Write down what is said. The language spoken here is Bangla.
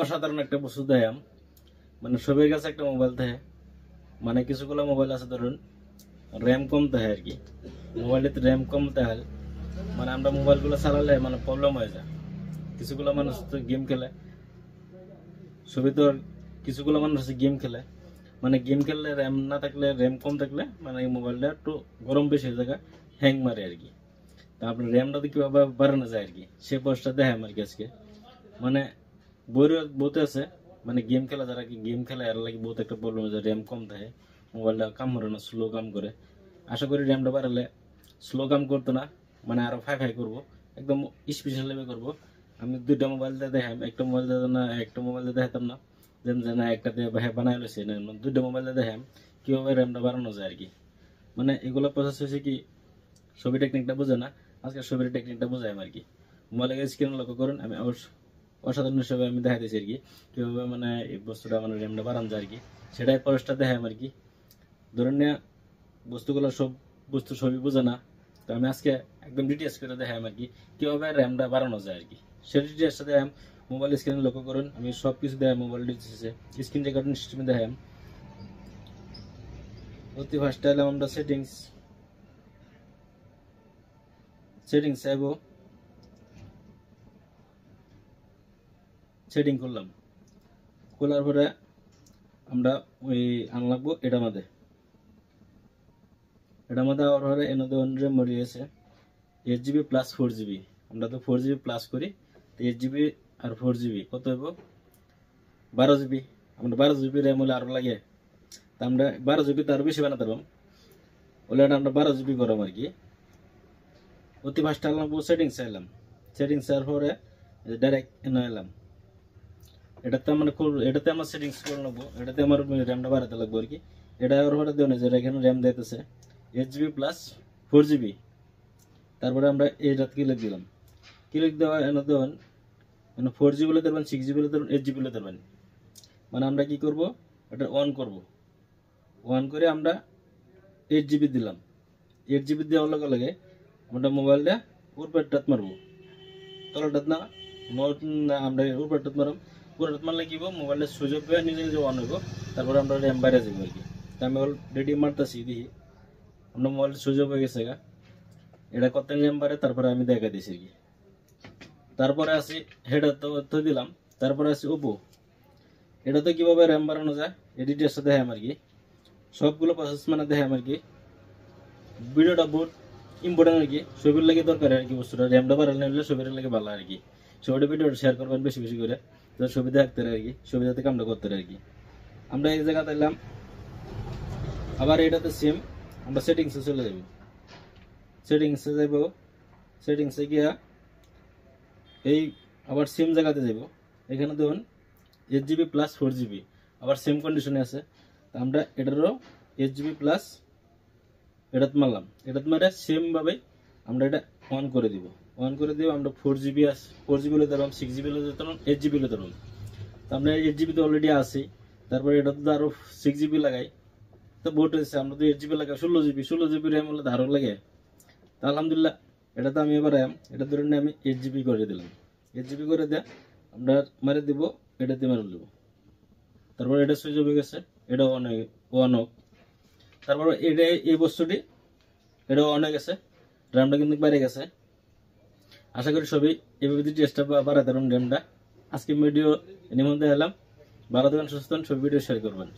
অসাধারণ একটা বস্তু দেয় মানে সবের কাছে একটা মোবাইল থাকে মানে কিছুগুলো মোবাইল আছে ধরুন র্যাম কম থাকে আর কি মোবাইলেতে র্যাম কম থাকে মানে আমরা মোবাইলগুলো চালালে মানে প্রবলেম হয়ে যায় কিছুগুলো মানুষ তো গেম খেলে ছবি তো কিছুগুলো মানুষ আছে গেম খেলে মানে গেম খেললে র্যাম না থাকলে র্যাম কম থাকলে মানে এই মোবাইলটা একটু গরম বেশি হয়ে যায় হ্যাং মারে আর কি তা আপনার র্যামটা তো কীভাবে বাড়ানো যায় আর কি সে পোস্টটা দেখায় আমার আজকে মানে বইতে আছে মানে গেম খেলা যারা কি গেম খেলে এর লাগে বহুত একটা প্রবলেম হয়ে যায় র্যাম কম থাকে মোবাইলটা কাম করে না স্লো কাম করে আশা করি র্যামটা বাড়ালে স্লো কাম করতো না মানে আরো ফাই করবো একদম স্পেশাল লেভেল করবো আমি দুইটা মোবাইল দিয়ে দেখাম একটা মোবাইল দিয়ে না একটা মোবাইল দিয়ে দেখাতাম না যেন না একটা দিয়ে বানাই লেছে দুইটা মোবাইল দিয়ে দেখাম কীভাবে র্যামটা বাড়ানো যায় আর কি মানে এগুলো প্রসেস হয়েছে কি ছবি টেকনিকটা বোঝে না আজকে ছবির টেকনিকটা বোঝাই আর কি মোবাইলের স্ক্রিন লক্ষ্য করুন আমি অসাধারণ হিসেবে আমি দেখা দিয়েছি আর কি কীভাবে মানে এই বস্তুটা মানে র্যামটা বাড়ানো যায় আর কি সেটাই প্রসেসটা দেখাম আর কি ধরুন না বস্তুগুলো সব বস্তু ছবি বোঝে না তো আমি আজকে একদম ডিটেলস করে দেখাম আর কি কীভাবে র্যামটা বাড়ানো যায় আর কি সেই ডিটেলসটা দেখাম মোবাইল স্ক্রিনে লক্ষ্য করুন আমি সব কিছু দেখাম মোবাইল ডিটেলসে স্ক্রিন রেকর্ডিং সিস্টেমে দেখাম অতি ফার্স্টে এলাম আমরা সেটিংস চাইবো সেটিং করলাম খোলার পরে আমরা ওই আনলাগবো এটার মধ্যে আবার পরে এনদের অন্য মরি আছে 8GB প্লাস 4GB আমরা তো 4GB প্লাস করি তো 8GB আর 4GB কত হইব 12GB আমরা 12GB র্যাম হলে আরো লাগে তা আমরা 12GB তো আরো বেশি বানাতে পারবো ওলে আমরা 12GB করলাম আর কি অতি ফার্স্ট আনলাম সেটিংস চাইলাম সেটিংস এর পরে ডাইরেক্ট এনে এলাম এটাতে আমরা সেটিংস করে নেবো এটাতে আমার র্যামটা বাড়াতে লাগবে আর কি এটা আর পরে দেওয়া যে এখানে র্যাম দিতেছে 8GB প্লাস 4GB তারপরে আমরা এইটাতে ক্লিক দিলাম ক্লিক দেওয়া এনে দেবেন মানে 4GB বলে দেবেন 6GB বলে দেবেন 8GB বলে দেবেন মানে আমরা কি করব এটা অন করব অন করে আমরা 8GB দিলাম 8GB দেওয়ার লগে লগে আমরা মোবাইলটা উপরটাত মারবো তলটাত না আমরা উপরটাত মারব পুরোটাত মারলে কি মোবাইলের সুযোগ পেয়ে নিজে নিজে অন হইব তারপরে আমরা র্যাম বাইরে যাবো আর কি তা আমি অলরেডি মারতেছি দেখি আমরা মোবাইল সুযোগ হয়ে গেছে গা এটা কত র্যাম বাড়ে তারপরে আমি দেখা দিয়েছি আর কি তারপরে আসি হেডার তো দিলাম তারপরে আসি ওপো এটা তো কিভাবে র্যাম বাড়ানো যায় এডিটের সাথে দেখাম আর কি সবগুলো প্রসেস মানে দেখাম আর কি ভিডিওটা বহুত ইম্পর্টেন্ট আর কি ছবির লাগে দরকার আর কি বস্তুটা র্যামটা বাড়ালে হলে ছবির লাগে ভালো আর কি ছবিটা ভিডিওটা শেয়ার করবেন বেশি বেশি করে তো ছবি দেখতে আর কি ছবি যাতে কামটা করতে আর কি আমরা এই জায়গাতে এলাম আবার এটাতে সেম আমরা সেটিংসে চলে যাব সেটিংসে গিয়া এই আবার সেম জায়গাতে যাব এখানে দেখুন 8GB প্লাস 4GB আবার সেম কন্ডিশনে আছে আমরা এটারও 8GB প্লাস এটাত মারলাম এটাত মারে সেম ভাবে আমরা এটা অন করে দিব আমরা 4GB বলে ধরলাম 6GB বলে ধরলাম 8GB বলে ধরলাম তো আমরা 8GB তো অলরেডি আছে তারপরে এটা তো আরো 6GB লাগাই তো বোট হয়েছে আমরা তো 8GB লাগাই 16GB র্যাম হলে আরো লাগে তা আলহামদুলিল্লাহ এটা তো আমি এবার এটা ধরে আমি 8GB করে দিলাম 8GB করে দেয়া আমরা মারে দিব এটাতে মারে দেবো তারপর এটা সুইচ হয়ে গেছে এটা অন হোক তারপর এটা এই বস্তুটি এটাও অন হয়ে গেছে র্যামটা কিন্তু বাইরে গেছে আশা করি সবই এভাবে চেষ্টা বাড়াতে পারবেন র্যামটা আজকে ভিডিও এর মধ্যে এলাম ভালো থাকবেন সুস্থ থাকবেন সব ভিডিও শেয়ার করবেন।